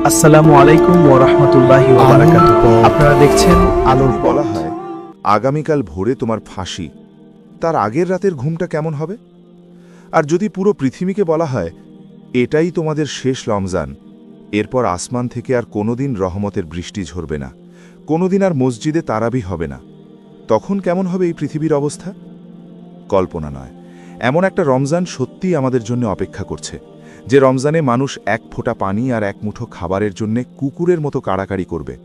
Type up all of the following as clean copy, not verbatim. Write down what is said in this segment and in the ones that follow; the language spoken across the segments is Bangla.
আসসালামু আলাইকুম ওয়া রাহমাতুল্লাহি ওয়া বারাকাতুহু। আপনারা দেখছেন আলোর পথ। বলা হয় আগামীকাল ভোরে তোমার ফাঁসি, তার আগের রাতের ঘুমটা কেমন হবে? আর যদি পুরো পৃথিবীকে বলা হয় এটাই তোমাদের শেষ রমজান, এরপর আসমান থেকে আর কোনোদিন রহমতের বৃষ্টি ঝরবে না, কোনোদিন আর মসজিদে তারাবি হবে না, তখন কেমন হবে এই পৃথিবীর অবস্থা? কল্পনা নয়, এমন একটা রমজান সত্যিই আমাদের জন্য অপেক্ষা করছে, যে রমজানে মানুষ এক ফোঁটা পানি আর এক মুঠো খাবারের জন্য কুকুরের মতো কাড়াকাড়ি করবে।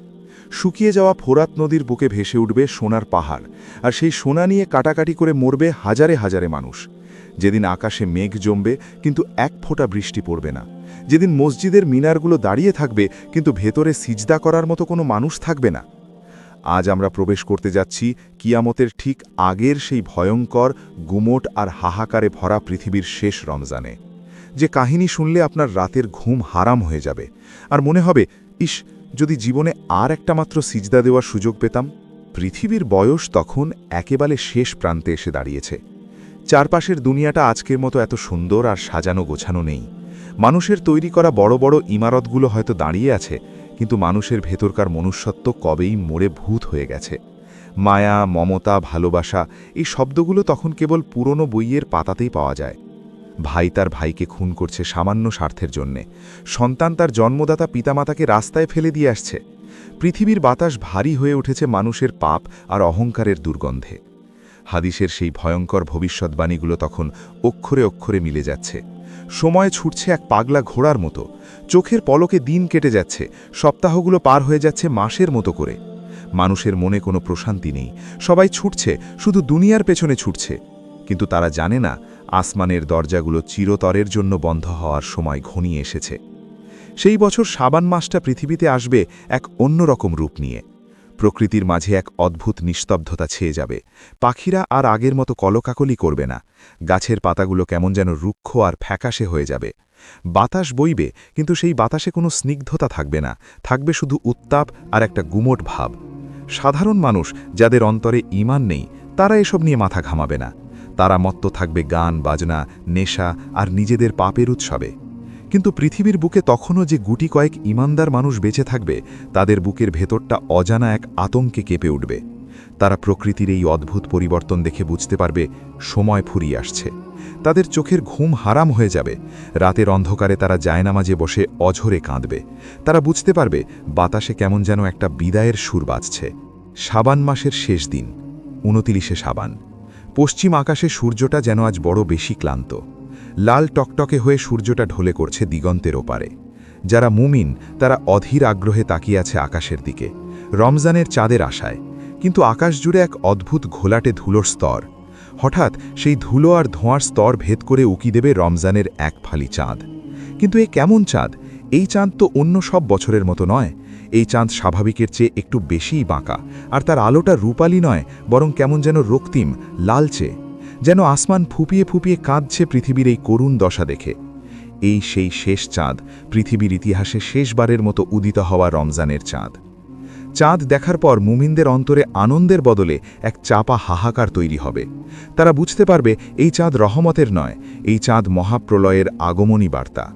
শুকিয়ে যাওয়া ফোরাত নদীর বুকে ভেসে উঠবে সোনার পাহাড়, আর সেই সোনা নিয়ে কাটাকাটি করে মরবে হাজারে হাজারে মানুষ। যেদিন আকাশে মেঘ জমবে কিন্তু এক ফোঁটা বৃষ্টি পড়বে না, যেদিন মসজিদের মিনারগুলো দাঁড়িয়ে থাকবে কিন্তু ভেতরে সিজদা করার মতো কোনো মানুষ থাকবে না। আজ আমরা প্রবেশ করতে যাচ্ছি কিয়ামতের ঠিক আগের সেই ভয়ঙ্কর, গুমোট আর হাহাকারে ভরা পৃথিবীর শেষ রমজানে, যে কাহিনী শুনলে আপনার রাতের ঘুম হারাম হয়ে যাবে, আর মনে হবে ইস, যদি জীবনে আর একটা মাত্র সিজদা দেওয়ার সুযোগ পেতাম। পৃথিবীর বয়স তখন একেবারে শেষ প্রান্তে এসে দাঁড়িয়েছে। চারপাশের দুনিয়াটা আজকের মতো এত সুন্দর আর সাজানো গোছানো নেই। মানুষের তৈরি করা বড় বড় ইমারতগুলো হয়তো দাঁড়িয়ে আছে, কিন্তু মানুষের ভেতরকার মনুষ্যত্ব কবেই মরে ভূত হয়ে গেছে। মায়া, মমতা, ভালোবাসা, এই শব্দগুলো তখন কেবল পুরনো বইয়ের পাতাতেই পাওয়া যায়। ভাই তার ভাইকে খুন করছে সামান্য স্বার্থের জন্যে, সন্তান তার জন্মদাতা পিতামাতাকে রাস্তায় ফেলে দিয়ে আসছে। পৃথিবীর বাতাস ভারী হয়ে উঠেছে মানুষের পাপ আর অহংকারের দুর্গন্ধে। হাদিসের সেই ভয়ঙ্কর ভবিষ্যৎবাণীগুলো তখন অক্ষরে অক্ষরে মিলে যাচ্ছে। সময় ছুটছে এক পাগলা ঘোড়ার মতো, চোখের পলকে দিন কেটে যাচ্ছে, সপ্তাহগুলো পার হয়ে যাচ্ছে মাসের মতো করে। মানুষের মনে কোনো প্রশান্তি নেই, সবাই ছুটছে, শুধু দুনিয়ার পেছনে ছুটছে, কিন্তু তারা জানে না আসমানের দরজাগুলো চিরতরের জন্য বন্ধ হওয়ার সময় ঘনিয়ে এসেছে। সেই বছর শাবান মাসটা পৃথিবীতে আসবে এক অন্যরকম রূপ নিয়ে। প্রকৃতির মাঝে এক অদ্ভুত নিস্তব্ধতা ছেয়ে যাবে। পাখিরা আর আগের মতো কলকাকলি করবে না, গাছের পাতাগুলো কেমন যেন রুক্ষ আর ফ্যাকাশে হয়ে যাবে। বাতাস বইবে, কিন্তু সেই বাতাসে কোনো স্নিগ্ধতা থাকবে না, থাকবে শুধু উত্তাপ আর একটা গুমোট ভাব। সাধারণ মানুষ যাদের অন্তরে ঈমান নেই, তারা এসব নিয়ে মাথা ঘামাবে না। তারা মত্ত থাকবে গান, বাজনা, নেশা আর নিজেদের পাপের উৎসবে। কিন্তু পৃথিবীর বুকে তখনও যে গুটি কয়েক ঈমানদার মানুষ বেঁচে থাকবে, তাদের বুকের ভেতরটা অজানা এক আতঙ্কে কেঁপে উঠবে। তারা প্রকৃতির এই অদ্ভুত পরিবর্তন দেখে বুঝতে পারবে সময় ফুরিয়ে আসছে। তাদের চোখের ঘুম হারাম হয়ে যাবে। রাতের অন্ধকারে তারা জায়নামাজে বসে অঝরে কাঁদবে। তারা বুঝতে পারবে বাতাসে কেমন যেন একটা বিদায়ের সুর বাজছে। শাবান মাসের শেষ দিন, 29শে শাবান। পশ্চিম আকাশে সূর্যটা যেন আজ বড় বেশি ক্লান্ত। লাল টকটকে হয়ে সূর্যটা ঢলে করছে দিগন্তের ওপারে। যারা মুমিন তারা অধীর আগ্রহে তাকিয়ে আছে আকাশের দিকে, রমজানের চাঁদের আশায়। কিন্তু আকাশ জুড়ে এক অদ্ভুত ঘোলাটে ধুলোর স্তর। হঠাৎ সেই ধুলো আর ধোঁয়ার স্তর ভেদ করে উকি দেবে রমজানের এক ফালি চাঁদ। কিন্তু এ কেমন চাঁদ? এই চাঁদ তো অন্য সব বছরের মতো নয়। এই চাঁদ স্বাভাবিকের চেয়ে একটু বেশিই বাঁকা, আর তার আলোটা রূপালী নয়, বরং কেমন যেন রক্তিম, লালচে, যেন আসমান ফুপিয়ে ফুপিয়ে কাঁদছে পৃথিবীর এই করুণ দশা দেখে। এই সেই শেষ চাঁদ, পৃথিবীর ইতিহাসে শেষবারের মতো উদিত হওয়া রমজানের চাঁদ। চাঁদ দেখার পর মুমিনদের অন্তরে আনন্দের বদলে এক চাপা হাহাকার তৈরি হবে। তারা বুঝতে পারবে এই চাঁদ রহমতের নয়, এই চাঁদ মহাপ্রলয়ের আগমনী বার্তা।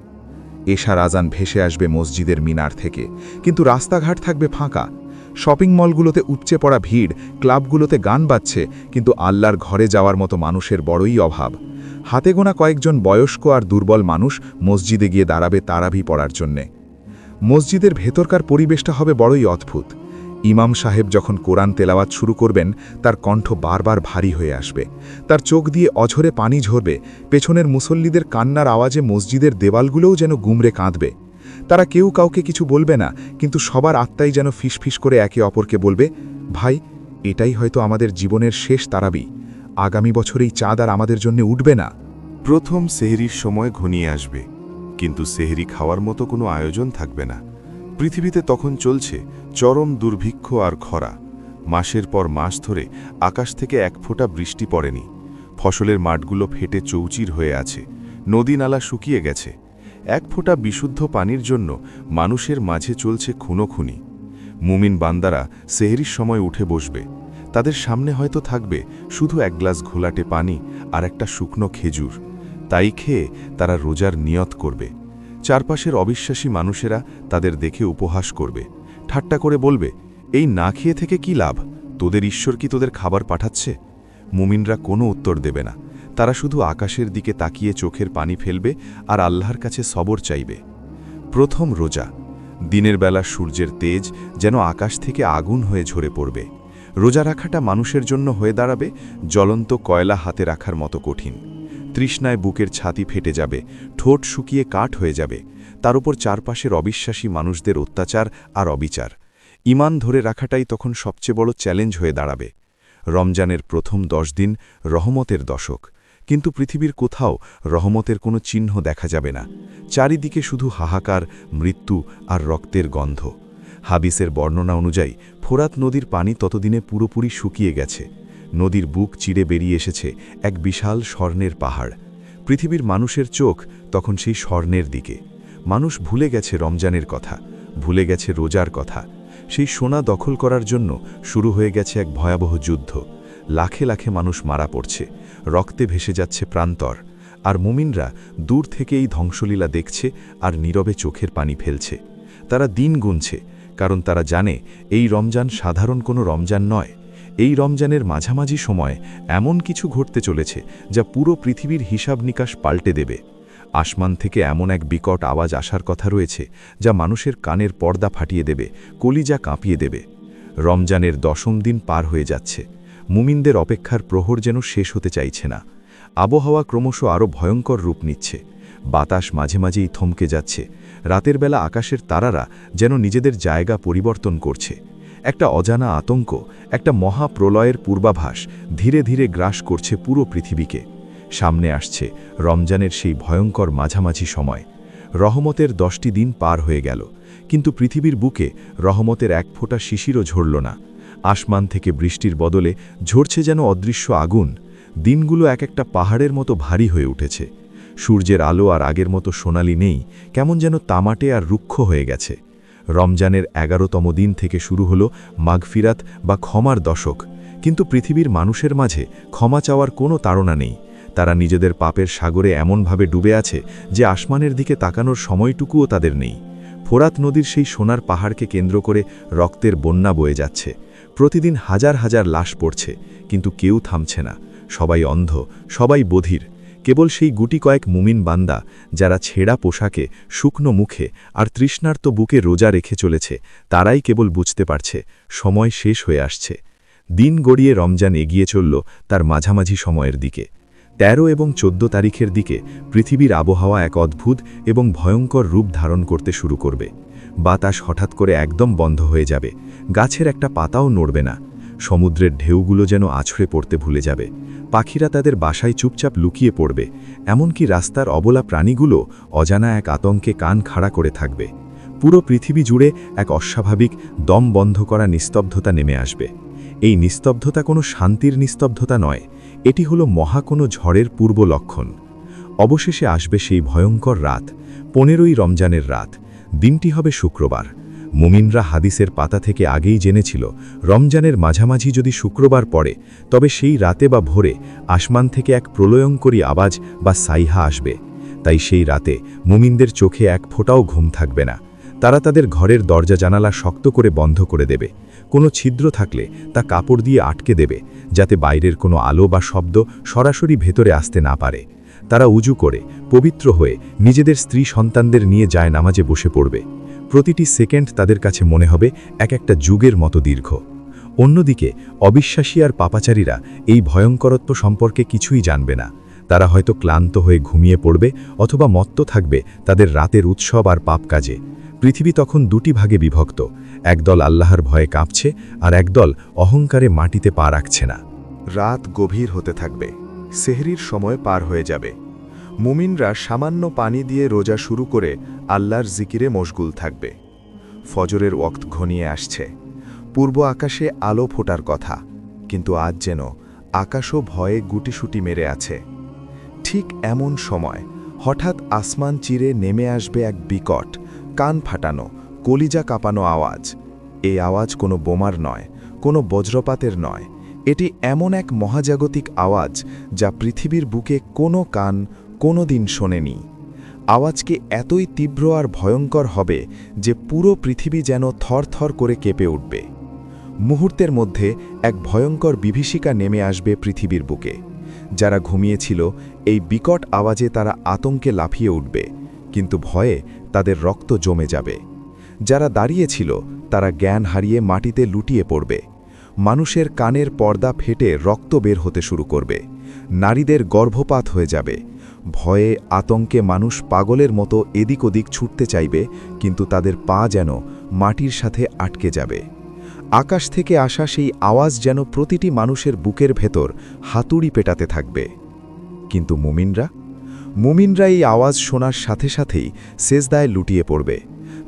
এশার আজান ভেসে আসবে মসজিদের মিনার থেকে, কিন্তু রাস্তাঘাট থাকবে ফাঁকা। শপিং মলগুলোতে উপচে পড়া ভিড়, ক্লাবগুলোতে গান বাজছে, কিন্তু আল্লাহর ঘরে যাওয়ার মতো মানুষের বড়ই অভাব। হাতে গোনা কয়েকজন বয়স্ক আর দুর্বল মানুষ মসজিদে গিয়ে দাঁড়াবে তারাবি পড়ার জন্যে। মসজিদের ভেতরকার পরিবেশটা হবে বড়ই অদ্ভুত। ইমাম সাহেব যখন কোরআন তেলাওয়াত শুরু করবেন, তার কণ্ঠ বারবার ভারী হয়ে আসবে, তার চোখ দিয়ে অঝরে পানি ঝরবে। পেছনের মুসল্লিদের কান্নার আওয়াজে মসজিদের দেওয়ালগুলোও যেন গুমরে কাঁদবে। তারা কেউ কাউকে কিছু বলবে না, কিন্তু সবার আত্মাই যেন ফিসফিস করে একে অপরকে বলবে, ভাই, এটাই হয়তো আমাদের জীবনের শেষ তারাবি। আগামী বছর এই চাঁদ আর আমাদের জন্য উঠবে না। প্রথম সেহরির সময় ঘনিয়ে আসবে, কিন্তু সেহরি খাওয়ার মতো কোনো আয়োজন থাকবে না। পৃথিবীতে তখন চলছে চরম দুর্ভিক্ষ আর খরা। মাসের পর মাস ধরে আকাশ থেকে এক ফোঁটা বৃষ্টি পড়েনি। ফসলের মাঠগুলো ফেটে চৌচির হয়ে আছে, নদী নালা শুকিয়ে গেছে। এক ফোঁটা বিশুদ্ধ পানির জন্য মানুষের মাঝে চলছে খুনোখুনি। মুমিন বান্দারা সেহরির সময় উঠে বসবে। তাদের সামনে হয়তো থাকবে শুধু এক গ্লাস ঘোলাটে পানি আর একটা শুকনো খেজুর। তাই খেয়ে তারা রোজার নিয়ত করবে। চারপাশের অবিশ্বাসী মানুষেরা তাদের দেখে উপহাস করবে, ঠাট্টা করে বলবে, এই না খেয়ে থেকে কি লাভ, তোদের ঈশ্বর কি তোদের খাবার পাঠাচ্ছে? মুমিনরা কোনো উত্তর দেবে না, তারা শুধু আকাশের দিকে তাকিয়ে চোখের পানি ফেলবে আর আল্লাহর কাছে সবর চাইবে। প্রথম রোজা। দিনের বেলা সূর্যের তেজ যেন আকাশ থেকে আগুন হয়ে ঝরে পড়বে। রোজা রাখাটা মানুষের জন্য হয়ে দাঁড়াবে জ্বলন্ত কয়লা হাতে রাখার মতো কঠিন। তৃষ্ণায় বুকের ছাতি ফেটে যাবে, ঠোঁট শুকিয়ে কাঠ হয়ে যাবে, তার উপর চারপাশের অবিশ্বাসী মানুষদের অত্যাচার আর অবিচার। ঈমান ধরে রাখাটাই তখন সবচেয়ে বড় চ্যালেঞ্জ হয়ে দাঁড়াবে। রমজানের প্রথম 10 দিন রহমতের দশক, কিন্তু পৃথিবীর কোথাও রহমতের কোনো চিহ্ন দেখা যাবে না। চারিদিকে শুধু হাহাকার, মৃত্যু আর রক্তের গন্ধ। হাদিসের বর্ণনা অনুযায়ী ফোরাত নদীর পানি ততদিনে পুরোপুরি শুকিয়ে গেছে। নদীর বুক চিরে বেরিয়ে এসেছে এক বিশাল স্বর্ণের পাহাড়। পৃথিবীর মানুষের চোখ তখন সেই স্বর্ণের দিকে। মানুষ ভুলে গেছে রমজানের কথা, ভুলে গেছে রোজার কথা। সেই সোনা দখল করার জন্য শুরু হয়ে গেছে এক ভয়াবহ যুদ্ধ। লাখে লাখে মানুষ মারা পড়ছে, রক্তে ভেসে যাচ্ছে প্রান্তর। আর মুমিনরা দূর থেকে এই ধ্বংসলীলা দেখছে আর নীরবে চোখের পানি ফেলছে। তারা দিন গুনছে, কারণ তারা জানে এই রমজান সাধারণ কোনো রমজান নয়। এই রমজানের মাঝামাঝি সময় এমন কিছু ঘটতে চলেছে যা পুরো পৃথিবীর হিসাব নিকাশ পাল্টে দেবে। আসমান থেকে এমন এক বিকট আওয়াজ আসার কথা রয়েছে যা মানুষের কানের পর্দা ফাটিয়ে দেবে, কলিজা কাঁপিয়ে দেবে। রমজানের 10ম দিন পার হয়ে যাচ্ছে। মুমিনদের অপেক্ষার প্রহর যেন শেষ হতে চাইছে না। আবহাওয়া ক্রমশ আরও ভয়ঙ্কর রূপ নিচ্ছে। বাতাস মাঝে মাঝেই থমকে যাচ্ছে। রাতের বেলা আকাশের তারারা যেন নিজেদের জায়গা পরিবর্তন করছে। একটা অজানা আতঙ্ক, একটা মহাপ্রলয়ের পূর্বাভাস ধীরে ধীরে গ্রাস করছে পুরো পৃথিবীকে। সামনে আসছে রমজানের সেই ভয়ঙ্কর মাঝামাঝি সময়। রহমতের 10টি দিন পার হয়ে গেল, কিন্তু পৃথিবীর বুকে রহমতের এক ফোঁটা শিশিরও ঝরল না। আসমান থেকে বৃষ্টির বদলে ঝরছে যেন অদৃশ্য আগুন। দিনগুলো এক একটা পাহাড়ের মতো ভারী হয়ে উঠেছে। সূর্যের আলো আর আগের মতো সোনালি নেই, কেমন যেন তামাটে আর রুক্ষ হয়ে গেছে। রমজানের 11তম দিন থেকে শুরু হলো মাগফিরাত বা ক্ষমার দশক, কিন্তু পৃথিবীর মানুষের মাঝে ক্ষমা চাওয়ার কোনো তাড়না নেই। তারা নিজেদের পাপের সাগরে এমনভাবে ডুবে আছে যে আসমানের দিকে তাকানোর সময়টুকুও তাদের নেই। ফোরাত নদীর সেই সোনার পাহাড়কে কেন্দ্র করে রক্তের বন্যা বয়ে যাচ্ছে। প্রতিদিন হাজার হাজার লাশ পড়ছে, কিন্তু কেউ থামছে না। সবাই অন্ধ, সবাই বধির। কেবল সেই গুটি কয়েক মুমিন বান্দা যারা ছেঁড়া পোশাকে, শুকনো মুখে আর তৃষ্ণার্ত বুকে রোজা রেখে চলেছে, তারাই কেবল বুঝতে পারছে সময় শেষ হয়ে আসছে। দিন গড়িয়ে রমজান এগিয়ে চলল তার মাঝামাঝি সময়ের দিকে। 13 এবং 14 তারিখের দিকে পৃথিবীর আবহাওয়া এক অদ্ভুত এবং ভয়ঙ্কর রূপ ধারণ করতে শুরু করবে। বাতাস হঠাৎ করে একদম বন্ধ হয়ে যাবে, গাছের একটা পাতাও নড়বে না। সমুদ্রের ঢেউগুলো যেন আছড়ে পড়তে ভুলে যাবে। পাখিরা তাদের বাসায় চুপচাপ লুকিয়ে পড়বে, এমনকি রাস্তার অবলা প্রাণীগুলো অজানা এক আতঙ্কে কান খাড়া করে থাকবে। পুরো পৃথিবী জুড়ে এক অস্বাভাবিক, দম বন্ধ করা নিস্তব্ধতা নেমে আসবে। এই নিস্তব্ধতা কোনো শান্তির নিস্তব্ধতা নয়, এটি হলো মহা কোনো ঝড়ের পূর্ব লক্ষণ। অবশেষে আসবে সেই ভয়ঙ্কর রাত, 15ই রমজানের রাত। দিনটি হবে শুক্রবার। মুমিনরা হাদিসের পাতা থেকে আগেই জেনেছিল রমজানের মাঝামাঝি যদি শুক্রবার পড়ে, তবে সেই রাতে বা ভোরে আসমান থেকে এক প্রলয়ঙ্করী আওয়াজ বা সাইহা আসবে। তাই সেই রাতে মুমিনদের চোখে এক ফোঁটাও ঘুম থাকবে না। তারা তাদের ঘরের দরজা জানালা শক্ত করে বন্ধ করে দেবে। কোনো ছিদ্র থাকলে তা কাপড় দিয়ে আটকে দেবে, যাতে বাইরের কোনো আলো বা শব্দ সরাসরি ভেতরে আসতে না পারে। তারা উজু করে পবিত্র হয়ে নিজেদের স্ত্রী সন্তানদের নিয়ে যায় নামাজে বসে পড়বে। প্রতিটি সেকেন্ড তাদের কাছে মনে হবে এক একটা যুগের মতো দীর্ঘ। অন্যদিকে অবিশ্বাসী আর পাপাচারীরা এই ভয়ঙ্করত্ব সম্পর্কে কিছুই জানবে না। তারা হয়তো ক্লান্ত হয়ে ঘুমিয়ে পড়বে অথবা মত্ত থাকবে তাদের রাতের উৎসব আর পাপ কাজে। পৃথিবী তখন দুটি ভাগে বিভক্ত, একদল আল্লাহর ভয়ে কাঁপছে আর একদল অহংকারে মাটিতে পা রাখছে না। রাত গভীর হতে থাকবে, সেহরির সময় পার হয়ে যাবে। মুমিনরা সামান্য পানি দিয়ে রোজা শুরু করে আল্লাহর জিকিরে মশগুল থাকবে। ফজরের ওয়াক্ত ঘনিয়ে আসছে। পূর্ব আকাশে আলো ফোটার কথা, কিন্তু আজ যেন আকাশও ভয়ে গুটিসুটি মেরে আছে। ঠিক এমন সময় হঠাৎ আসমান চিরে নেমে আসবে এক বিকট, কান ফাটানো, কলিজা কাঁপানো আওয়াজ। এই আওয়াজ কোনো বোমার নয়, কোনো বজ্রপাতের নয়। এটি এমন এক মহাজাগতিক আওয়াজ যা পৃথিবীর বুকে কোনো কান কোনো দিন শোনেনি। আওয়াজকে এতই তীব্র আর ভয়ঙ্কর হবে যে পুরো পৃথিবী যেন থরথর করে কেঁপে উঠবে। মুহূর্তের মধ্যে এক ভয়ঙ্কর বিভীষিকা নেমে আসবে পৃথিবীর বুকে। যারা ঘুমিয়েছিল এই বিকট আওয়াজে তারা আতঙ্কে লাফিয়ে উঠবে, কিন্তু ভয়ে তাদের রক্ত জমে যাবে। যারা দাঁড়িয়েছিল তারা জ্ঞান হারিয়ে মাটিতে লুটিয়ে পড়বে। মানুষের কানের পর্দা ফেটে রক্ত বের হতে শুরু করবে। নারীদের গর্ভপাত হয়ে যাবে। ভয়ে আতঙ্কে মানুষ পাগলের মতো এদিক ওদিক ছুটতে চাইবে, কিন্তু তাদের পা যেন মাটির সাথে আটকে যাবে। আকাশ থেকে আসা সেই আওয়াজ যেন প্রতিটি মানুষের বুকের ভেতর হাতুড়ি পেটাতে থাকবে। কিন্তু মুমিনরা এই আওয়াজ শোনার সাথে সাথেই সেজদায় লুটিয়ে পড়বে।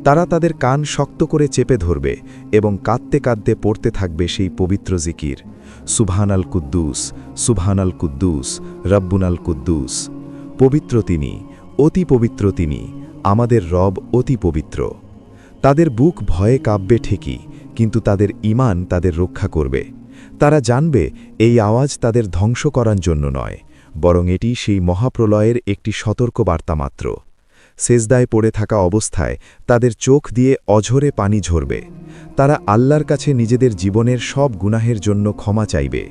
তারা তাদের কান শক্ত করে চেপে ধরবে এবং কাঁদতে কাঁদতে পড়তে থাকবে সেই পবিত্র জিকির, সুবহানাল কুদ্দুস, সুবহানাল কুদ্দুস, রব্বুনাল কুদ্দুস। পবিত্র তিনি, অতি পবিত্র তিনি, আমাদের রব অতি পবিত্র। তাদের বুক ভয়ে কাঁপবে ঠিকই, কিন্তু তাদের ঈমান তাদের রক্ষা করবে। তারা জানবে এই আওয়াজ তাদের ধ্বংস করার জন্য নয়, বরং এটি সেই মহাপ্রলয়ের একটি সতর্কবার্তা মাত্র। সেজদায় পড়ে থাকা অবস্থায় তাদের চোখ দিয়ে অঝরে পানি ঝরবে। তারা আল্লাহর কাছে নিজেদের জীবনের সব গুনাহের জন্য ক্ষমা চাইবে।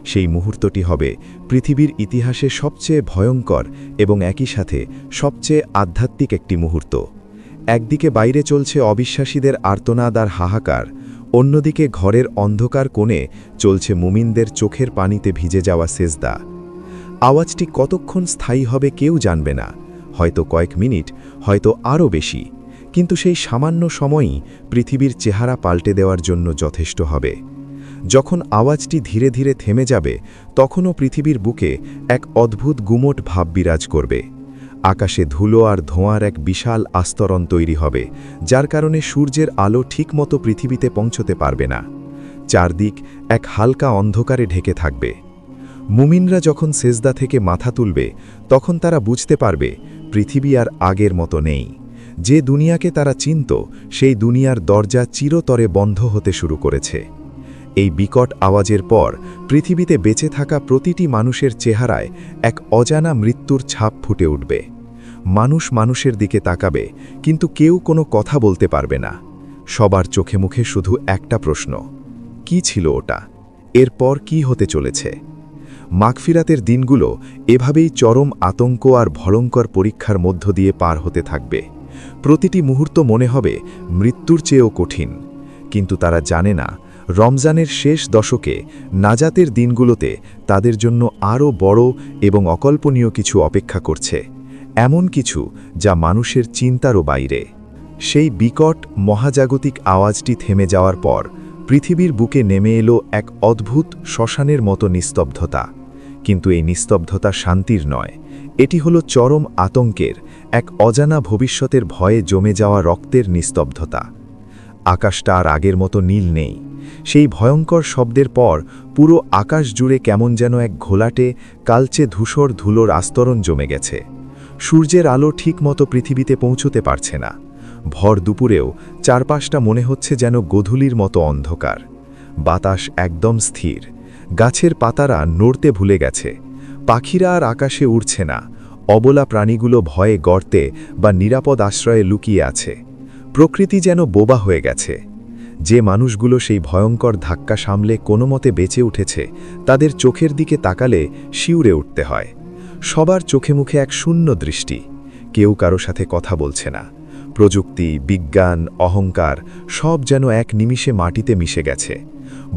সেই মুহূর্তটি হবে পৃথিবীর ইতিহাসে সবচেয়ে ভয়ঙ্কর এবং একই সাথে সবচেয়ে আধ্যাত্মিক একটি মুহূর্ত। একদিকে বাইরে চলছে অবিশ্বাসীদের আর্তনাদ আর হাহাকার, অন্যদিকে ঘরের অন্ধকার কোণে চলছে মুমিনদের চোখের পানিতে ভিজে যাওয়া সেজদা। আওয়াজটি কতক্ষণ স্থায়ী হবে কেউ জানবে না, হয়তো কয়েক মিনিট, হয়তো আরও বেশি, কিন্তু সেই সামান্য সময়ই পৃথিবীর চেহারা পাল্টে দেওয়ার জন্য যথেষ্ট হবে। যখন আওয়াজটি ধীরে ধীরে থেমে যাবে, তখনও পৃথিবীর বুকে এক অদ্ভুত গুমোট ভাব বিরাজ করবে। আকাশে ধুলো আর ধোঁয়ার এক বিশাল আস্তরণ তৈরি হবে, যার কারণে সূর্যের আলো ঠিকমতো পৃথিবীতে পৌঁছতে পারবে না। চারদিক এক হালকা অন্ধকারে ঢেকে থাকবে। মুমিনরা যখন সেজদা থেকে মাথা তুলবে, তখন তারা বুঝতে পারবে পৃথিবী আর আগের মতো নেই। যে দুনিয়াকে তারা চিনত, সেই দুনিয়ার দরজা চিরতরে বন্ধ হতে শুরু করেছে। এই বিকট আওয়াজের পর পৃথিবীতে বেঁচে থাকা প্রতিটি মানুষের চেহারায় এক অজানা মৃত্যুর ছাপ ফুটে উঠবে। মানুষ মানুষের দিকে তাকাবে, কিন্তু কেউ কোনো কথা বলতে পারবে না। সবার চোখে মুখে শুধু একটা প্রশ্ন, কি ছিল ওটা? এরপর কি হতে চলেছে? মাগফিরাতের দিনগুলো এভাবেই চরম আতঙ্ক আর ভয়ঙ্কর পরীক্ষার মধ্য দিয়ে পার হতে থাকবে। প্রতিটি মুহূর্ত মনে হবে মৃত্যুর চেয়েও কঠিন। কিন্তু তারা জানে না, রমজানের শেষ দশকে নাজাতের দিনগুলোতে তাদের জন্য আরও বড় এবং অকল্পনীয় কিছু অপেক্ষা করছে, এমন কিছু যা মানুষের চিন্তারও বাইরে। সেই বিকট মহাজাগতিক আওয়াজটি থেমে যাওয়ার পর পৃথিবীর বুকে নেমে এলো এক অদ্ভুত শ্মশানের মতো নিস্তব্ধতা। কিন্তু এই নিস্তব্ধতা শান্তির নয়, এটি হলো চরম আতঙ্কের, এক অজানা ভবিষ্যতের ভয়ে জমে যাওয়া রক্তের নিস্তব্ধতা। আকাশটা আর আগের মতো নীল নেই। সেই ভয়ঙ্কর শব্দের পর পুরো আকাশ জুড়ে কেমন যেন এক ঘোলাটে, কালচে ধূসর ধুলোর আস্তরণ জমে গেছে। সূর্যের আলো ঠিকমতো পৃথিবীতে পৌঁছতে পারছে না। ভর দুপুরেও চারপাশটা মনে হচ্ছে যেন গোধূলির মতো অন্ধকার। বাতাস একদম স্থির। গাছের পাতারা নড়তে ভুলে গেছে। পাখিরা আর আকাশে উড়ছে না। অবলা প্রাণীগুলো ভয়ে গর্তে বা নিরাপদ আশ্রয়ে লুকিয়ে আছে। প্রকৃতি যেন বোবা হয়ে গেছে। যে মানুষগুলো সেই ভয়ঙ্কর ধাক্কা সামলে কোনো মতে বেঁচে উঠেছে, তাদের চোখের দিকে তাকালে শিউরে উঠতে হয়। সবার চোখে মুখে এক শূন্য দৃষ্টি। কেউ কারো সাথে কথা বলছে না। প্রযুক্তি, বিজ্ঞান, অহংকার সব যেন এক নিমিষে মাটিতে মিশে গেছে।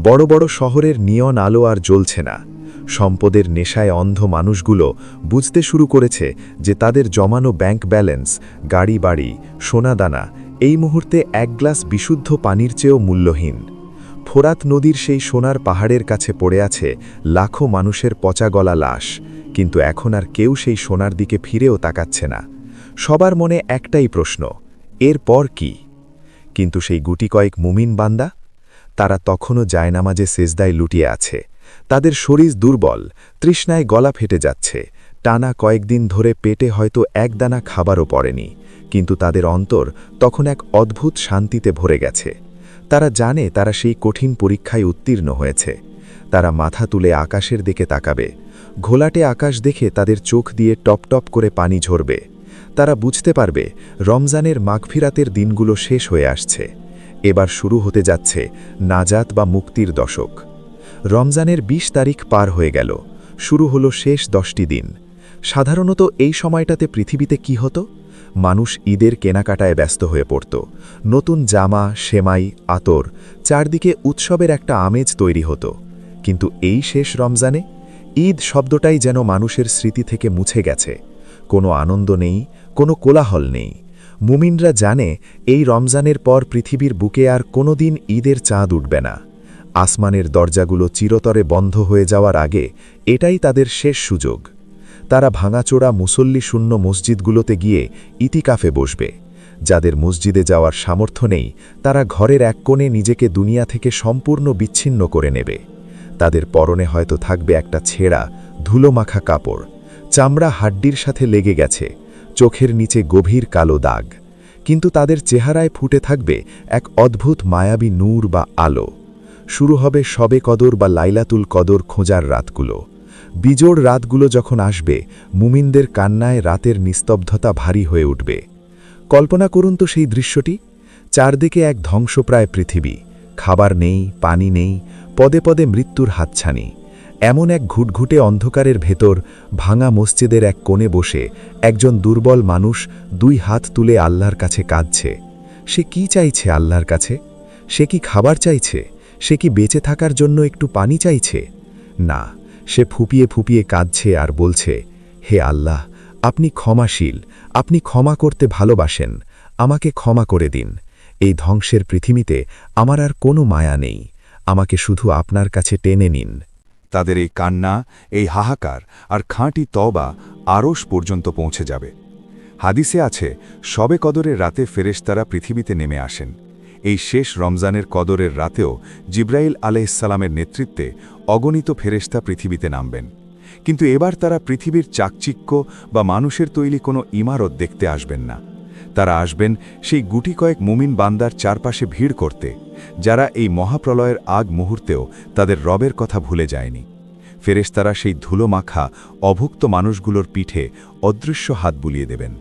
বড় বড় শহরের নিয়ন আলো আর জ্বলছে না। সম্পদের নেশায় অন্ধ মানুষগুলো বুঝতে শুরু করেছে যে তাদের জমানো ব্যাংক ব্যালেন্স, গাড়ি বাড়ি, সোনাদানা এই মুহূর্তে এক গ্লাস বিশুদ্ধ পানির চেয়েও মূল্যহীন। ফোরাত নদীর সেই সোনার পাহাড়ের কাছে পড়ে আছে লাখো মানুষের পচা গলা লাশ, কিন্তু এখন আর কেউ সেই সোনার দিকে ফিরেও তাকাচ্ছে না। সবার মনে একটাই প্রশ্ন, এরপর কি? কিন্তু সেই গুটি কয়েক মুমিন বান্দা, তারা তখনও জায়নামাজে সেজদায় লুটিয়ে আছে। তাদের শরীর দুর্বল, তৃষ্ণায় গলা ফেটে যাচ্ছে। টানা কয়েকদিন ধরে পেটে হয়তো এক দানা খাবারও পড়েনি, কিন্তু তাদের অন্তর তখন এক অদ্ভুত শান্তিতে ভরে গেছে। তারা জানে তারা সেই কঠিন পরীক্ষায় উত্তীর্ণ হয়েছে। তারা মাথা তুলে আকাশের দিকে তাকাবে। ঘোলাটে আকাশ দেখে তাদের চোখ দিয়ে টপ টপ করে পানি ঝরবে। তারা বুঝতে পারবে রমজানের মাগফিরাতের দিনগুলো শেষ হয়ে আসছে। এবার শুরু হতে যাচ্ছে নাজাত বা মুক্তির দশক। রমজানের ২০ তারিখ পার হয়ে গেল, শুরু হলো শেষ ১০টি দিন। সাধারণত এই সময়টাতে পৃথিবীতে কি হতো? মানুষ ঈদের কেনাকাটায় ব্যস্ত হয়ে পড়ত। নতুন জামা, সেমাই, আতর, চারদিকে উৎসবের একটা আমেজ তৈরি হতো। কিন্তু এই শেষ রমজানে ঈদ শব্দটাই যেন মানুষের স্মৃতি থেকে মুছে গেছে। কোনো আনন্দ নেই, কোনো কোলাহল নেই। মুমিনরা জানে এই রমজানের পর পৃথিবীর বুকে আর কোনোদিন ঈদের চাঁদ উঠবে না। আসমানের দরজাগুলো চিরতরে বন্ধ হয়ে যাওয়ার আগে এটাই তাদের শেষ সুযোগ। তারা ভাঙাচোরা মুসল্লি শূন্য মসজিদগুলোতে গিয়ে ইতিকাফে বসবে। যাদের মসজিদে যাওয়ার সামর্থ্য নেই, তারা ঘরের এক কোণে নিজেকে দুনিয়া থেকে সম্পূর্ণ বিচ্ছিন্ন করে নেবে। তাদের পরনে হয়তো থাকবে একটা ছেঁড়া, ধুলোমাখা কাপড়, চামড়া হাড্ডির সাথে লেগে গেছে, চোখের নিচে গভীর কালো দাগ। কিন্তু তাদের চেহারায় ফুটে থাকবে এক অদ্ভুত মায়াবী নূর বা আলো। শুরু হবে শবে কদর বা লাইলাতুল কদর খোঁজার রাতগুলো। বিজোড় রাতগুলো যখন আসবে, মুমিনদের কান্নায় রাতের নিস্তব্ধতা ভারী হয়ে উঠবে। কল্পনা করুন তো সেই দৃশ্যটি। চারদিকে এক ধ্বংসপ্রায় পৃথিবী, খাবার নেই, পানি নেই, পদে পদে মৃত্যুর হাতছানি। এমন এক ঘুটঘুটে অন্ধকারের ভেতর ভাঙা মসজিদের এক কোণে বসে একজন দুর্বল মানুষ ২ হাত তুলে আল্লাহর কাছে কাঁদছে। সে কি চাইছে আল্লাহর কাছে? সে কি খাবার চাইছে? সে কি বেঁচে থাকার জন্য একটু পানি চাইছে? না, সে ফুপিয়ে ফুপিয়ে কাঁদছে আর বলছে, হে আল্লাহ, আপনি ক্ষমাশীল, আপনি ক্ষমা করতে ভালোবাসেন, আমাকে ক্ষমা করে দিন। এই ধ্বংসের পৃথিবীতে আমার আর কোনো মায়া নেই, আমাকে শুধু আপনার কাছে টেনে নিন। তাদের এই কান্না, এই হাহাকার আর খাঁটি তওবা আরশ পর্যন্ত পৌঁছে যাবে। হাদিসে আছে, শবে কদরের রাতে ফেরেশতারা পৃথিবীতে নেমে আসেন। এই শেষ রমজানের কদরের রাতেও জিব্রাইল আলাইহিসসালামের নেতৃত্বে অগণিত ফেরেশতা পৃথিবীতে নামবেন। কিন্তু এবার তারা পৃথিবীর চাকচিক্য বা মানুষের তৈরি কোনো ইমারত দেখতে আসবেন না। তারা আসবেন সেই গুটি কয়েক মুমিন বান্দার চারপাশে ভিড় করতে, যারা এই মহাপ্রলয়ের আগ মুহূর্তেও তাদের রবের কথা ভুলে যায়নি। ফেরেশতারা সেই ধুলো মাখা অভুক্ত মানুষগুলোর পিঠে অদৃশ্য হাত বুলিয়ে দেবেন,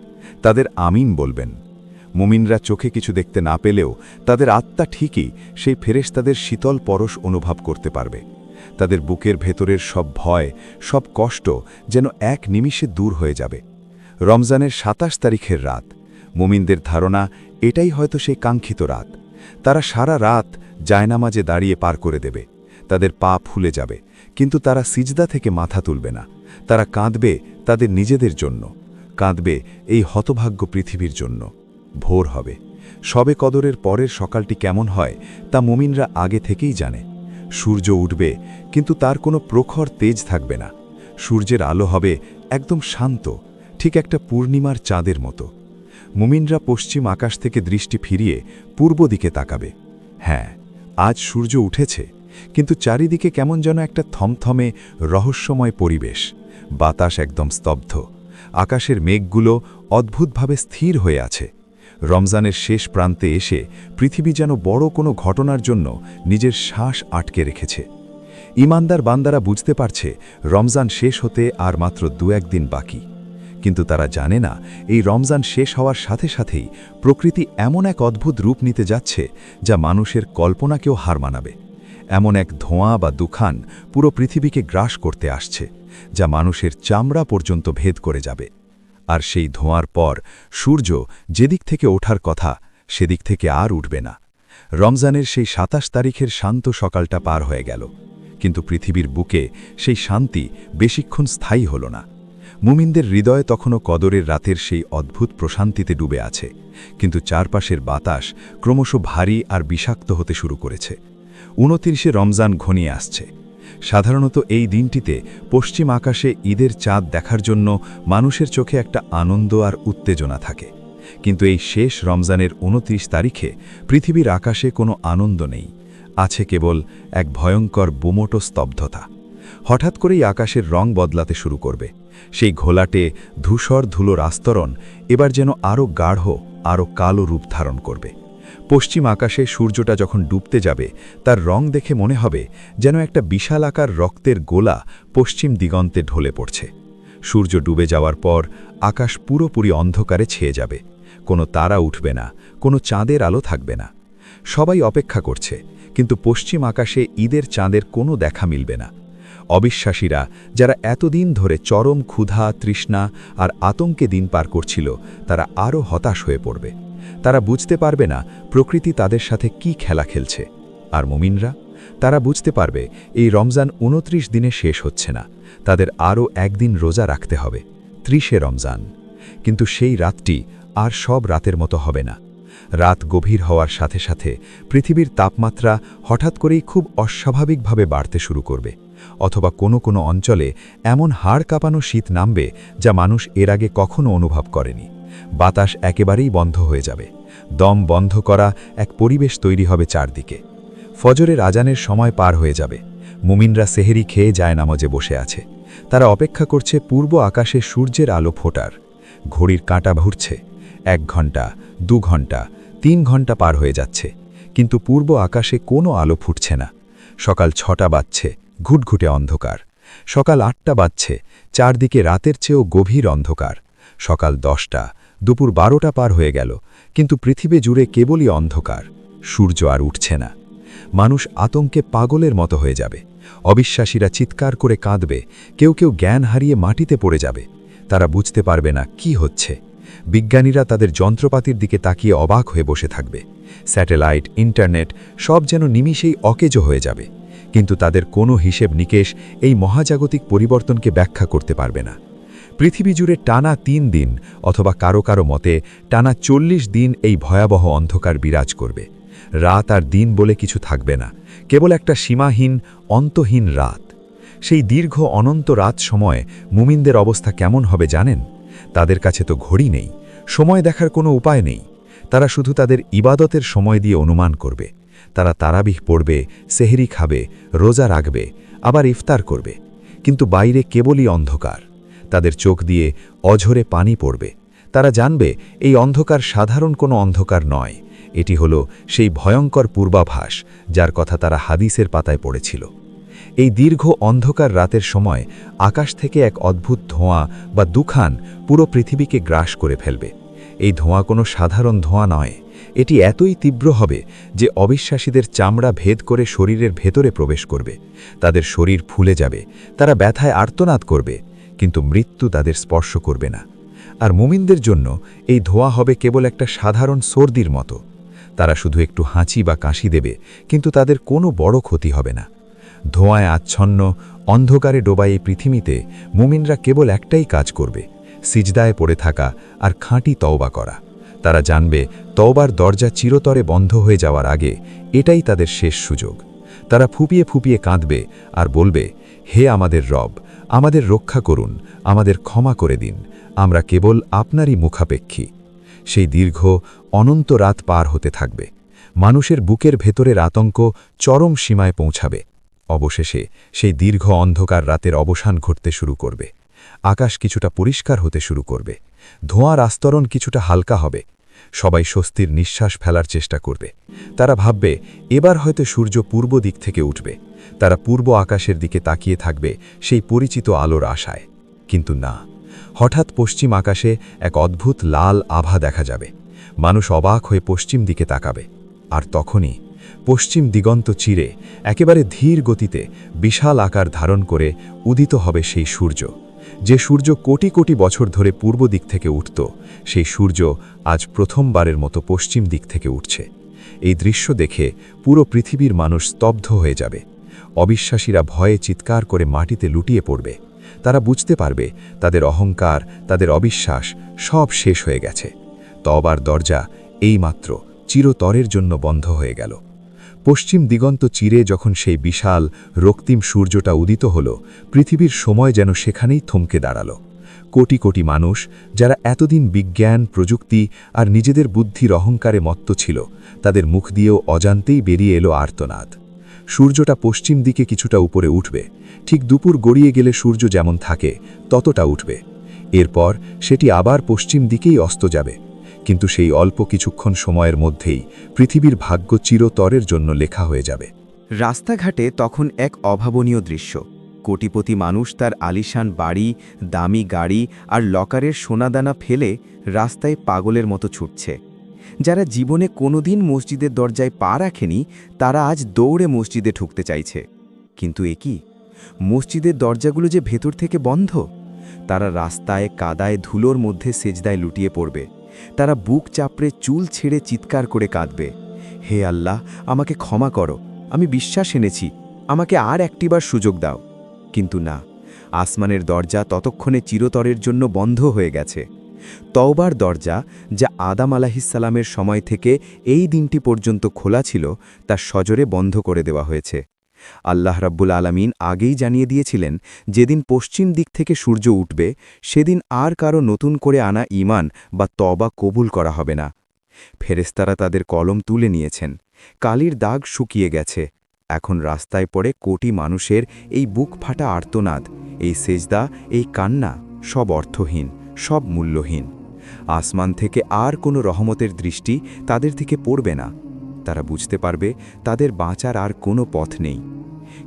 তাদের আমিন বলবেন। মুমিনরা চোখে কিছু দেখতে না পেলেও তাদের আত্মা ঠিকই সেই ফেরেশতাদের শীতল পরশ অনুভব করতে পারবে। তাদের বুকের ভেতরের সব ভয়, সব কষ্ট যেন এক নিমিষে দূর হয়ে যাবে। রমজানের ২৭ তারিখের রাত, মুমিনদের ধারণা এটাই হয়তো সেই কাঙ্ক্ষিত রাত। তারা সারা রাত জায়নামাজে দাঁড়িয়ে পার করে দেবে। তাদের পা ফুলে যাবে, কিন্তু তারা সিজদা থেকে মাথা তুলবে না। তারা কাঁদবে তাদের নিজেদের জন্য, কাঁদবে এই হতভাগ্য পৃথিবীর জন্য। ভোর হবে। শবে কদরের পরের সকালটি কেমন হয় তা মুমিনরা আগে থেকেই জানে। সূর্য উঠবে, কিন্তু তার কোনো প্রখর তেজ থাকবে না। সূর্যের আলো হবে একদম শান্ত, ঠিক একটা পূর্ণিমার চাঁদের মতো। মুমিনরা পশ্চিম আকাশ থেকে দৃষ্টি ফিরিয়ে পূর্ব দিকে তাকাবে। হ্যাঁ, আজ সূর্য উঠেছে, কিন্তু চারিদিকে কেমন যেন একটা থমথমে রহস্যময় পরিবেশ। বাতাস একদম স্তব্ধ, আকাশের মেঘগুলো অদ্ভুতভাবে স্থির হয়ে আছে। রমজানের শেষ প্রান্তে এসে পৃথিবী যেন বড় কোনো ঘটনার জন্য নিজের শ্বাস আটকে রেখেছে। ঈমানদার বান্দারা বুঝতে পারছে রমজান শেষ হতে আর মাত্র ২-১ দিন বাকি। কিন্তু তারা জানে না, এই রমজান শেষ হওয়ার সাথে সাথেই প্রকৃতি এমন এক অদ্ভুত রূপ নিতে যাচ্ছে যা মানুষের কল্পনাকেও হার মানাবে। এমন এক ধোঁয়া বা দুখান পুরো পৃথিবীকে গ্রাস করতে আসছে, যা মানুষের চামড়া পর্যন্ত ভেদ করে যাবে। আর সেই ধোঁয়ার পর সূর্য যেদিক থেকে ওঠার কথা সেদিক থেকে আর উঠবে না। রমজানের সেই ২৭ তারিখের শান্ত সকালটা পার হয়ে গেল, কিন্তু পৃথিবীর বুকে সেই শান্তি বেশিক্ষণ স্থায়ী হল না। মুমিনদের হৃদয়ে তখনও কদরের রাতের সেই অদ্ভুত প্রশান্তিতে ডুবে আছে, কিন্তু চারপাশের বাতাস ক্রমশ ভারী আর বিষাক্ত হতে শুরু করেছে। ২৯শে রমজান ঘনিয়ে আসছে। সাধারণত এই দিনটিতে পশ্চিম আকাশে ঈদের চাঁদ দেখার জন্য মানুষের চোখে একটা আনন্দ আর উত্তেজনা থাকে। কিন্তু এই শেষ রমজানের ২৯ তারিখে পৃথিবীর আকাশে কোনো আনন্দ নেই, আছে কেবল এক ভয়ঙ্কর বুমোটো স্তব্ধতা। হঠাৎ করেই আকাশের রং বদলাতে শুরু করবে। সেই ঘোলাটে ধূসর ধুলোর আস্তরণ এবার যেন আরও গাঢ়, আরও কালো রূপ ধারণ করবে। পশ্চিম আকাশে সূর্যটা যখন ডুবতে যাবে, তার রং দেখে মনে হবে যেন একটা বিশালাকার রক্তের গোলা পশ্চিম দিগন্তে ঢলে পড়ছে। সূর্য ডুবে যাওয়ার পর আকাশ পুরোপুরি অন্ধকারে ছেয়ে যাবে, কোনো তারা উঠবে না, কোনো চাঁদের আলো থাকবে না। সবাই অপেক্ষা করছে, কিন্তু পশ্চিম আকাশে ঈদের চাঁদের কোনো দেখা মিলবে না। অবিশ্বাসীরা, যারা এতদিন ধরে চরম ক্ষুধা, তৃষ্ণা আর আতঙ্কে দিন পার করছিল, তারা আরও হতাশ হয়ে পড়বে। তারা বুঝতে পারবে না প্রকৃতি তাদের সাথে কি খেলা খেলছে। আর মুমিনরা, তারা বুঝতে পারবে এই রমজান 29 দিনে শেষ হচ্ছে না, তাদের আরও একদিন রোজা রাখতে হবে, 30 রমজান। কিন্তু সেই রাতটি আর সব রাতের মতো হবে না। রাত গভীর হওয়ার সাথে সাথে পৃথিবীর তাপমাত্রা হঠাৎ করেই খুব অস্বাভাবিকভাবে বাড়তে শুরু করবে, অথবা কোনো কোনো অঞ্চলে এমন হাড় কাঁপানো শীত নামবে যা মানুষ এর আগে কখনো অনুভব করেনি। বাতাস একেবারেই বন্ধ হয়ে যাবে, দম বন্ধ করা এক পরিবেশ তৈরি হবে চারদিকে। ফজরের আজানের সময় পার হয়ে যাবে, মুমিনরা সেহেরি খেয়ে যায় নামাজে বসে আছে। তারা অপেক্ষা করছে পূর্ব আকাশে সূর্যের আলো ফোটার। ঘড়ির কাঁটা ঘুরছে, 1 ঘন্টা, 2 ঘন্টা, 3 ঘন্টা পার হয়ে যাচ্ছে, কিন্তু পূর্ব আকাশে কোনো আলো ফুটছে না। সকাল 6টা বাজছে, ঘুটঘুটে অন্ধকার। সকাল 8টা বাজছে, চারদিকে রাতের চেয়েও গভীর অন্ধকার। সকাল 10টা, দুপুর 12টা পার হয়ে গেল, কিন্তু পৃথিবী জুড়ে কেবলই অন্ধকার, সূর্য আর উঠছে না। মানুষ আতঙ্কে পাগলের মতো হয়ে যাবে। অবিশ্বাসীরা চিৎকার করে কাঁদবে, কেউ কেউ জ্ঞান হারিয়ে মাটিতে পড়ে যাবে। তারা বুঝতে পারবে না কি হচ্ছে। বিজ্ঞানীরা তাদের যন্ত্রপাতির দিকে তাকিয়ে অবাক হয়ে বসে থাকবে। স্যাটেলাইট, ইন্টারনেট সব যেন নিমিষেই অকেজো হয়ে যাবে, কিন্তু তাদের কোনো হিসেব নিকেশ এই মহাজাগতিক পরিবর্তনকে ব্যাখ্যা করতে পারবে না। পৃথিবী জুড়ে টানা 3 দিন, অথবা কারো কারো মতে টানা 40 দিন এই ভয়াবহ অন্ধকার বিরাজ করবে। রাত আর দিন বলে কিছু থাকবে না, কেবল একটা সীমাহীন, অন্তহীন রাত। সেই দীর্ঘ অনন্ত রাত সময় মুমিনদের অবস্থা কেমন হবে জানেন? তাদের কাছে তো ঘড়ি নেই, সময় দেখার কোনো উপায় নেই। তারা শুধু তাদের ইবাদতের সময় দিয়ে অনুমান করবে। তারা তারাবিহ পড়বে, সেহরি খাবে, রোজা রাখবে, আবার ইফতার করবে, কিন্তু বাইরে কেবলই অন্ধকার। তাদের চোখ দিয়ে অঝরে পানি পড়বে। তারা জানবে এই অন্ধকার সাধারণ কোনো অন্ধকার নয়, এটি হলো সেই ভয়ঙ্কর পূর্বাভাস যার কথা তারা হাদিসের পাতায় পড়েছিল। এই দীর্ঘ অন্ধকার রাতের সময় আকাশ থেকে এক অদ্ভুত ধোঁয়া বা দুখান পুরো পৃথিবীকে গ্রাস করে ফেলবে। এই ধোঁয়া কোনো সাধারণ ধোঁয়া নয়, এটি এতই তীব্র হবে যে অবিশ্বাসীদের চামড়া ভেদ করে শরীরের ভেতরে প্রবেশ করবে। তাদের শরীর ফুলে যাবে, তারা ব্যথায় আর্তনাদ করবে, কিন্তু মৃত্যু তাদের স্পর্শ করবে না। আর মুমিনদের জন্য এই ধোঁয়া হবে কেবল একটা সাধারণ সর্দির মতো। তারা শুধু একটু হাঁচি বা কাশি দেবে, কিন্তু তাদের কোনো বড় ক্ষতি হবে না। ধোঁয়ায় আচ্ছন্ন, অন্ধকারে ডোবা এই পৃথিবীতে মুমিনরা কেবল একটাই কাজ করবে, সিজদায় পড়ে থাকা আর খাঁটি তওবা করা। তারা জানবে তওবার দরজা চিরতরে বন্ধ হয়ে যাওয়ার আগে এটাই তাদের শেষ সুযোগ। তারা ফুপিয়ে ফুপিয়ে কাঁদবে আর বলবে, হে আমাদের রব, আমাদের রক্ষা করুন, আমাদের ক্ষমা করে দিন, আমরা কেবল আপনারই মুখাপেক্ষী। সেই দীর্ঘ অনন্ত রাত পার হতে থাকবে। মানুষের বুকের ভেতরের আতঙ্ক চরম সীমায় পৌঁছাবে। অবশেষে সেই দীর্ঘ অন্ধকার রাতের অবসান ঘটতে শুরু করবে। আকাশ কিছুটা পরিষ্কার হতে শুরু করবে, ধোঁয়ার আস্তরণ কিছুটা হালকা হবে। সবাই স্বস্তির নিঃশ্বাস ফেলার চেষ্টা করবে। তারা ভাববে এবার হয়তো সূর্য পূর্ব দিক থেকে উঠবে। তারা পূর্ব আকাশের দিকে তাকিয়ে থাকবে সেই পরিচিত আলোর আশায়। কিন্তু না, হঠাৎ পশ্চিম আকাশে এক অদ্ভুত লাল আভা দেখা যাবে। মানুষ অবাক হয়ে পশ্চিম দিকে তাকাবে, আর তখনই পশ্চিম দিগন্ত চিরে একেবারে ধীর গতিতে বিশাল আকার ধারণ করে উদিত হবে সেই সূর্য। যে সূর্য কোটি কোটি বছর ধরে পূর্ব দিক থেকে উঠত, সেই সূর্য আজ প্রথমবারের মতো পশ্চিম দিক থেকে উঠছে। এই দৃশ্য দেখে পুরো পৃথিবীর মানুষ স্তব্ধ হয়ে যাবে। অবিশ্বাসীরা ভয়ে চিৎকার করে মাটিতে লুটিয়ে পড়বে। তারা বুঝতে পারবে তাদের অহংকার, তাদের অবিশ্বাস সব শেষ হয়ে গেছে। তওবার দরজা এইমাত্র চিরতরের জন্য বন্ধ হয়ে গেল। পশ্চিম দিগন্ত চিরে যখন সেই বিশাল রক্তিম সূর্যটা উদিত হল, পৃথিবীর সময় যেন সেখানেই থমকে দাঁড়াল। কোটি কোটি মানুষ, যারা এতদিন বিজ্ঞান, প্রযুক্তি আর নিজেদের বুদ্ধির অহংকারে মত্ত ছিল, তাদের মুখ দিয়েও অজান্তেই বেরিয়ে এলো আর্তনাদ। সূর্যটা পশ্চিম দিকে কিছুটা উপরে উঠবে, ঠিক দুপুর গড়িয়ে গেলে সূর্য যেমন থাকে ততটা উঠবে। এরপর সেটি আবার পশ্চিম দিকেই অস্ত যাবে। কিন্তু সেই অল্প কিছুক্ষণ সময়ের মধ্যেই পৃথিবীর ভাগ্য চিরতরের জন্য লেখা হয়ে যাবে। রাস্তাঘাটে তখন এক অভাবনীয় দৃশ্য। কোটিপতি মানুষ তার আলিশান বাড়ি, দামি গাড়ি আর লকারের সোনাদানা ফেলে রাস্তায় পাগলের মতো ছুটছে। যারা জীবনে কোনোদিন মসজিদের দরজায় পা রাখেনি তারা আজ দৌড়ে মসজিদে ঢুকতে চাইছে। কিন্তু এ কি, মসজিদের দরজাগুলো যে ভেতর থেকে বন্ধ। তারা রাস্তায় কাদায় ধুলোর মধ্যে সেজদায় লুটিয়ে পড়বে। তারা বুক চাপড়ে চুল ছেড়ে চিৎকার করে কাঁদবে, হে আল্লাহ, আমাকে ক্ষমা করো, আমি বিশ্বাস এনেছি, আমাকে আর একটিবার সুযোগ দাও। কিন্তু না, আসমানের দরজা ততক্ষণে চিরতরের জন্য বন্ধ হয়ে গেছে। তওবার দরজা, যা আদম আলাইহিসসালামের সময় থেকে এই দিনটি পর্যন্ত খোলা ছিল, তা সজোরে বন্ধ করে দেওয়া হয়েছে। আল্লাহ রাব্বুল আলামিন আগেই জানিয়ে দিয়েছিলেন, যেদিন পশ্চিম দিক থেকে সূর্য উঠবে সেদিন আর কারো নতুন করে আনা ঈমান বা তওবা কবুল করা হবে না। ফেরেশতারা তাদের কলম তুলে নিয়েছেন, কালির দাগ শুকিয়ে গেছে। এখন রাস্তায় পড়ে কোটি মানুষের এই বুক ফাটা আর্তনাদ, এই সেজদা, এই কান্না, সব অর্থহীন, সব মূল্যহীন। আসমান থেকে আর কোনো রহমতের দৃষ্টি তাদের থেকে পড়বে না। তারা বুঝতে পারবে তাদের বাঁচার আর কোনো পথ নেই।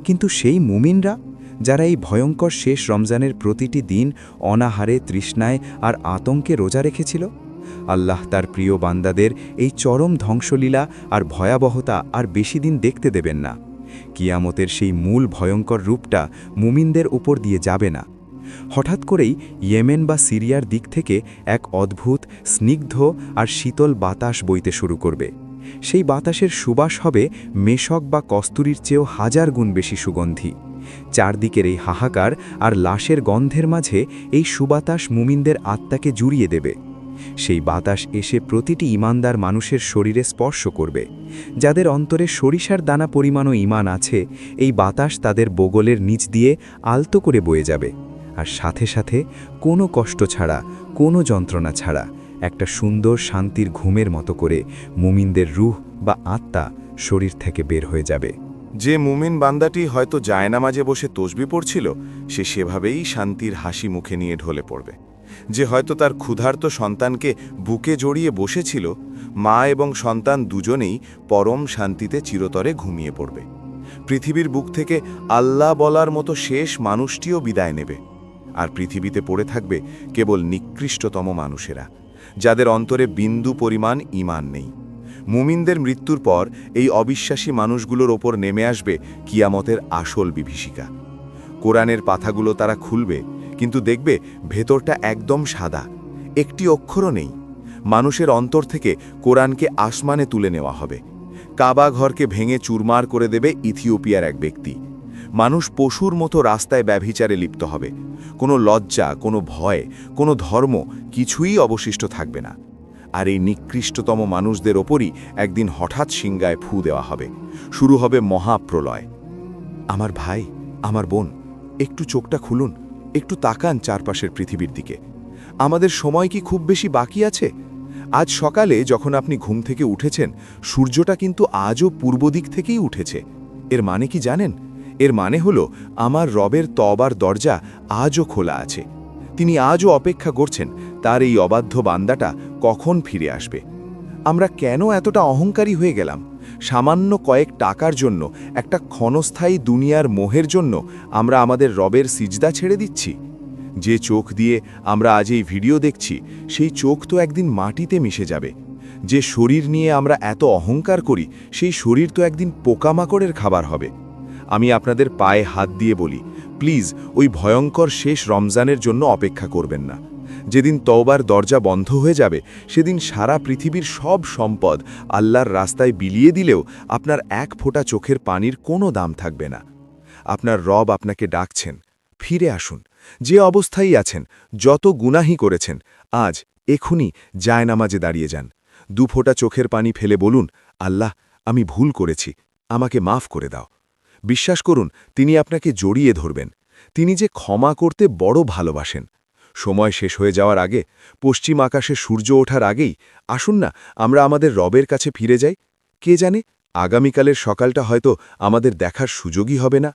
কিন্তু সেই মুমিনরা, যারা এই ভয়ঙ্কর শেষ রমজানের প্রতিটি দিন অনাহারে, তৃষ্ণায় আর আতঙ্কে রোজা রেখেছিল, আল্লাহ তার প্রিয় বান্দাদের এই চরম ধ্বংসলীলা আর ভয়াবহতা আর বেশি দিন দেখতে দেবেন না। কিয়ামতের সেই মূল ভয়ঙ্কর রূপটা মুমিনদের উপর দিয়ে যাবে না। হঠাৎ করেই ইয়েমেন বা সিরিয়ার দিক থেকে এক অদ্ভুত, স্নিগ্ধ আর শীতল বাতাস বইতে শুরু করবে। সেই বাতাসের সুবাস হবে মেশক বা কস্তুরীর চেয়েও 1000 গুণ বেশি সুগন্ধি। চারদিকের এই হাহাকার আর লাশের গন্ধের মাঝে এই সুবাতাস মুমিনদের আত্মাকে জুড়িয়ে দেবে। সেই বাতাস এসে প্রতিটি ঈমানদার মানুষের শরীরে স্পর্শ করবে। যাদের অন্তরে সরিষার দানা পরিমাণও ঈমান আছে, এই বাতাস তাদের বগলের নিচ দিয়ে আলতো করে বয়ে যাবে। আর সাথে সাথে কোনো কষ্ট ছাড়া, কোনো যন্ত্রণা ছাড়া একটা সুন্দর শান্তির ঘুমের মতো করে মুমিনদের রূহ বা আত্মা শরীর থেকে বের হয়ে যাবে। যে মুমিন বান্দাটি হয়তো জায়নামাজে বসে তসবি পড়ছিল, সে সেভাবেই শান্তির হাসি মুখে নিয়ে ঢলে পড়বে। যে হয়তো তার ক্ষুধার্ত সন্তানকে বুকে জড়িয়ে বসেছিল, মা এবং সন্তান দুজনেই পরম শান্তিতে চিরতরে ঘুমিয়ে পড়বে। পৃথিবীর বুক থেকে আল্লাহ বলার মতো শেষ মানুষটিও বিদায় নেবে। আর পৃথিবীতে পড়ে থাকবে কেবল নিকৃষ্টতম মানুষেরা, যাদের অন্তরে বিন্দু পরিমাণ ঈমান নেই। মুমিনদের মৃত্যুর পর এই অবিশ্বাসী মানুষগুলোর ওপর নেমে আসবে কিয়ামতের আসল বিভীষিকা। কোরআনের পাতাগুলো তারা খুলবে, কিন্তু দেখবে ভেতরটা একদম সাদা, একটি অক্ষরও নেই। মানুষের অন্তর থেকে কোরআনকে আসমানে তুলে নেওয়া হবে। কাবা ঘরকে ভেঙে চুরমার করে দেবে ইথিওপিয়ার এক ব্যক্তি। মানুষ পশুর মতো রাস্তায় ব্যভিচারে লিপ্ত হবে। কোনো লজ্জা, কোনো ভয়, কোনো ধর্ম কিছুই অবশিষ্ট থাকবে না। আর এই নিকৃষ্টতম মানুষদের ওপরই একদিন হঠাৎ সিংগায় ফু দেওয়া হবে। শুরু হবে মহাপ্রলয়। আমার ভাই, আমার বোন, একটু চোখটা খুলুন, একটু তাকান চারপাশের পৃথিবীর দিকে। আমাদের সময় কি খুব বেশি বাকি আছে? আজ সকালে যখন আপনি ঘুম থেকে উঠেছেন, সূর্যটা কিন্তু আজও পূর্ব দিক থেকেই উঠেছে। এর মানে কি জানেন? এর মানে হলো আমার রবের তওবার দরজা আজও খোলা আছে। তিনি আজও অপেক্ষা করছেন তার এই অবাধ্য বান্দাটা কখন ফিরে আসবে। আমরা কেন এতটা অহংকারী হয়ে গেলাম? সামান্য কয়েক টাকার জন্য, একটা ক্ষণস্থায়ী দুনিয়ার মোহের জন্য আমরা আমাদের রবের সিজদা ছেড়ে দিচ্ছি। যে চোখ দিয়ে আমরা আজ এই ভিডিও দেখছি, সেই চোখ তো একদিন মাটিতে মিশে যাবে। যে শরীর নিয়ে আমরা এত অহংকার করি, সেই শরীর তো একদিন পোকামাকড়ের খাবার হবে। আমি আপনাদের পায়ে হাত দিয়ে বলি, প্লিজ ওই ভয়ঙ্কর শেষ রমজানের জন্য অপেক্ষা করবেন না। যেদিন তওবার দরজা বন্ধ হয়ে যাবে, সেদিন সারা পৃথিবীর সব সম্পদ আল্লাহর রাস্তায় বিলিয়ে দিলেও আপনার এক ফোঁটা চোখের পানির কোনো দাম থাকবে না। আপনার রব আপনাকে ডাকছেন, ফিরে আসুন। যে অবস্থায় আছেন, যত গুনাহি করেছেন, আজ এখুনি জায়নামাজে দাঁড়িয়ে যান। দুফোঁটা চোখের পানি ফেলে বলুন, আল্লাহ, আমি ভুল করেছি, আমাকে মাফ করে দাও। বিশ্বাস করুন, তিনি আপনাকে জড়িয়ে ধরবেন। তিনি যে ক্ষমা করতে বড় ভালোবাসেন। সময় শেষ হয়ে যাওয়ার আগে, পশ্চিম আকাশে সূর্য ওঠার আগেই আসুন না আমরা আমাদের রবের কাছে ফিরে যাই। কে জানে, আগামীকালের সকালটা হয়তো আমাদের দেখার সুযোগই হবে না।